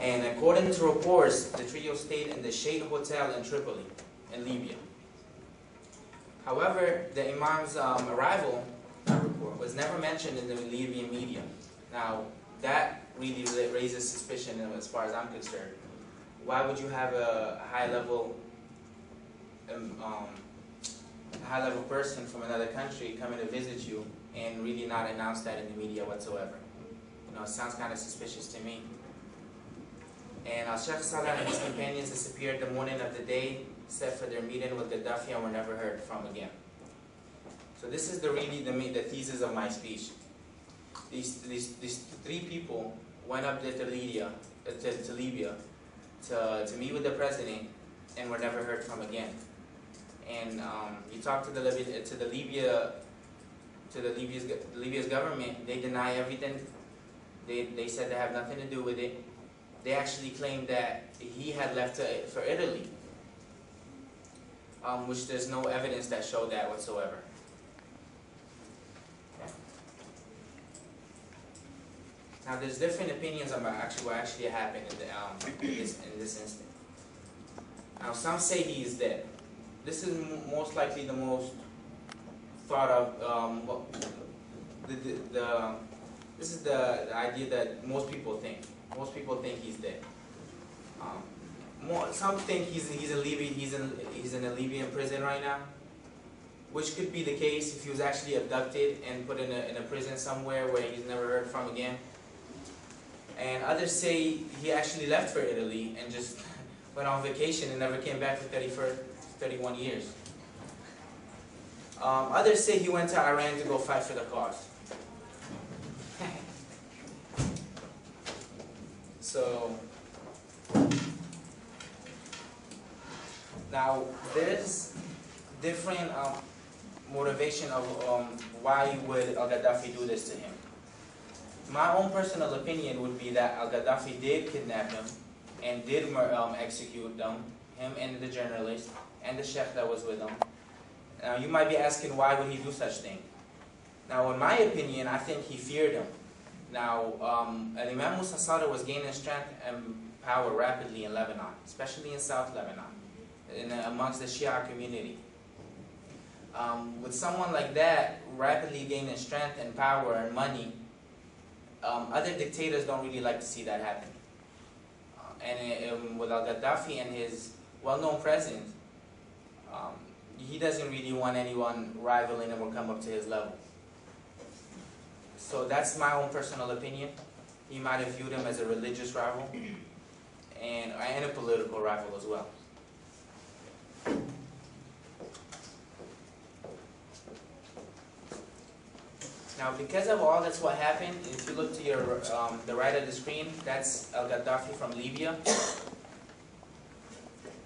And according to reports, the trio stayed in the Sheikh Hotel in Tripoli, in Libya. However, the Imam's arrival was never mentioned in the Libyan media. Now, that really raises suspicion as far as I'm concerned. Why would you have a high-level person from another country coming to visit you and really not announce that in the media whatsoever? You know, it sounds kind of suspicious to me. And Sheikh Salah and his companions disappeared the morning of the day set for their meeting with Qaddafi and were never heard from again. So this is really the thesis of my speech. These three people went up there to Libya to meet with the president and were never heard from again. And you talk to the Libya's government, they deny everything. They said they have nothing to do with it. They actually claimed that he had left for Italy, which there's no evidence that showed that whatsoever. Now, there's different opinions about what actually happened in this instant. Now, some say he is dead. This is most likely the most thought of. This is the idea that most people think. Most people think he's dead. Some think he's in a Libyan prison right now, which could be the case if he was actually abducted and put in a prison somewhere where he's never heard from again. And others say he actually left for Italy and just went on vacation and never came back for 31 years. Others say he went to Iran to go fight for the cause. So, now there's different motivation of why would al-Qaddafi do this to him. My own personal opinion would be that al-Qaddafi did kidnap him and did execute him and the journalist and the sheikh that was with him. Now you might be asking, why would he do such thing? Now in my opinion, I think he feared him. Now, Imam Musa AL-Sadr was gaining strength and power rapidly in Lebanon, especially in South Lebanon, amongst the Shia community. With someone like that rapidly gaining strength and power and money, other dictators don't really like to see that happen. And with al-Qaddafi and his well-known president, he doesn't really want anyone rivaling him or come up to his level. So that's my own personal opinion. He might have viewed him as a religious rival and a political rival as well. Now, because of all that's what happened, if you look to your the right of the screen, that's al-Qaddafi from Libya.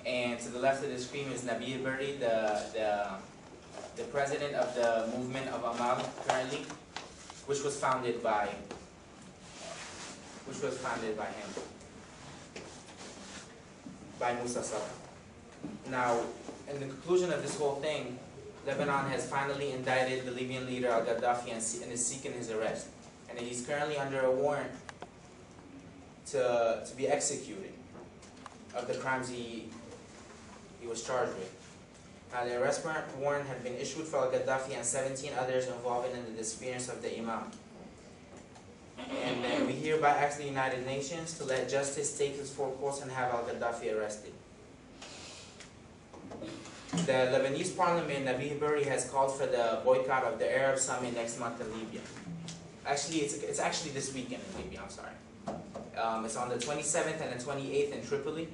And to the left of the screen is Nabil Berri, the president of the movement of Omar currently, which was founded by him. By Musa AL-Sadr. Now, in the conclusion of this whole thing, Lebanon has finally indicted the Libyan leader al-Qaddafi and is seeking his arrest. And he's currently under a warrant to be executed of the crimes he was charged with. Now, the arrest warrant had been issued for al-Qaddafi and 17 others involved in the disappearance of the Imam. And we hereby ask the United Nations to let justice take its full course and have al-Qaddafi arrested. The Lebanese parliament, Nabil Berri, has called for the boycott of the Arab summit next month in Libya. Actually, it's actually this weekend in Libya, I'm sorry. It's on the 27th and the 28th in Tripoli.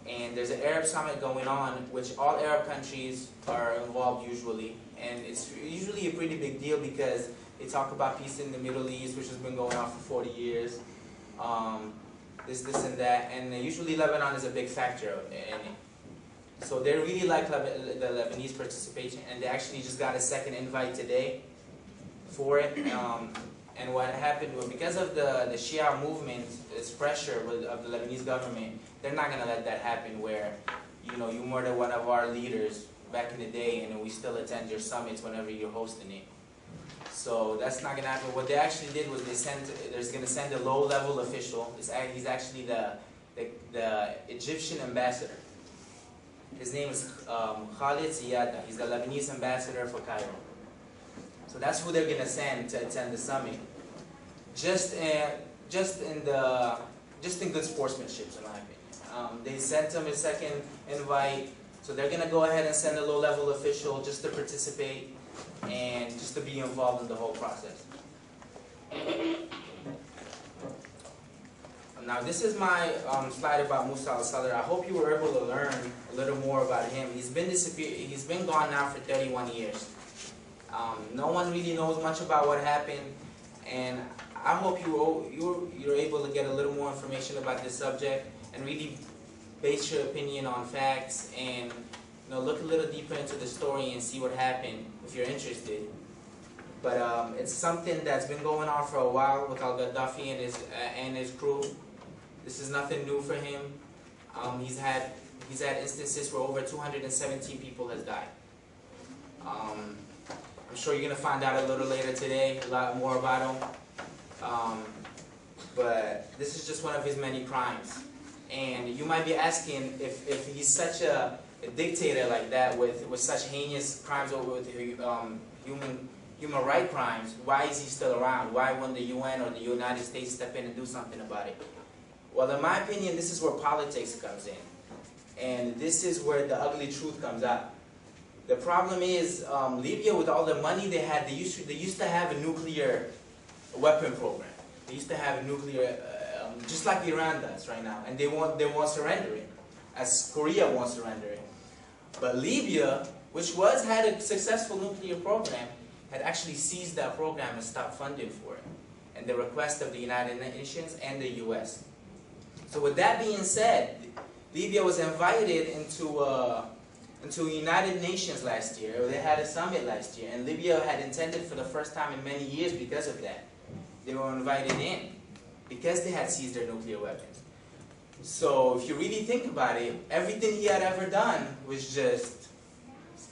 And there's an Arab summit going on, which all Arab countries are involved usually. And it's usually a pretty big deal because they talk about peace in the Middle East, which has been going on for 40 years. This and that. And usually Lebanon is a big factor in it. So they really like the Lebanese participation, and they actually just got a second invite today for it. And what happened was, because of the Shia movement, its pressure of the Lebanese government, they're not going to let that happen where, you murder one of our leaders back in the day and we still attend your summits whenever you're hosting it. So that's not gonna happen. What they actually did was they're gonna send a low-level official. He's actually the Egyptian ambassador. His name is Khalid Ziyada. He's the Lebanese ambassador for Cairo. So that's who they're gonna send to attend the summit. Just in good sportsmanship, in my opinion. They sent him a second invite, so they're gonna go ahead and send a low-level official just to participate and just to be involved in the whole process. Now this is my slide about Musa AL-Sadr. I hope you were able to learn a little more about him. He's been gone now for 31 years. No one really knows much about what happened, and I hope you're able to get a little more information about this subject and really base your opinion on facts and look a little deeper into the story and see what happened if you're interested. But it's something that's been going on for a while with Qaddafi and his crew. This is nothing new for him. He's had instances where over 217 people has died. I'm sure you're gonna find out a little later today a lot more about him. But this is just one of his many crimes. And you might be asking if he's such a dictator like that with such heinous crimes or with human rights crimes, why is he still around? Why wouldn't the UN or the United States step in and do something about it? Well, in my opinion, this is where politics comes in. And this is where the ugly truth comes out. The problem is, Libya, with all the money they had, they used to have a nuclear weapon program. They used to have a nuclear, just like Iran does right now, and they won't surrender it, as Korea won't surrender it. But Libya, which had a successful nuclear program, had actually seized that program and stopped funding for it, and the request of the United Nations and the U.S. So with that being said, Libya was invited into United Nations last year, or they had a summit last year, and Libya had intended for the first time in many years because of that. They were invited in because they had seized their nuclear weapons. So if you really think about it, everything he had ever done was just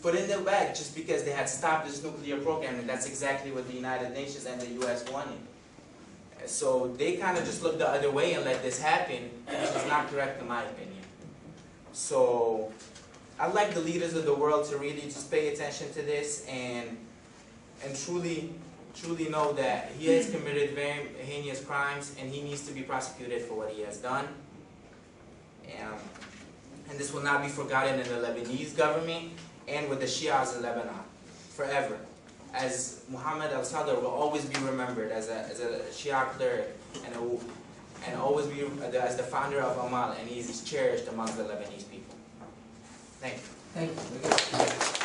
put in the bag just because they had stopped this nuclear program, and that's exactly what the United Nations and the U.S. wanted. So they kind of just looked the other way and let this happen, which is not correct in my opinion. So I'd like the leaders of the world to really just pay attention to this and truly know that he has committed very heinous crimes and he needs to be prosecuted for what he has done. And this will not be forgotten in the Lebanese government and with the Shias in Lebanon forever. As Musa AL-Sadr will always be remembered as a Shia cleric and always be as the founder of Omar, and he is cherished among the Lebanese people. Thank you. Thank you.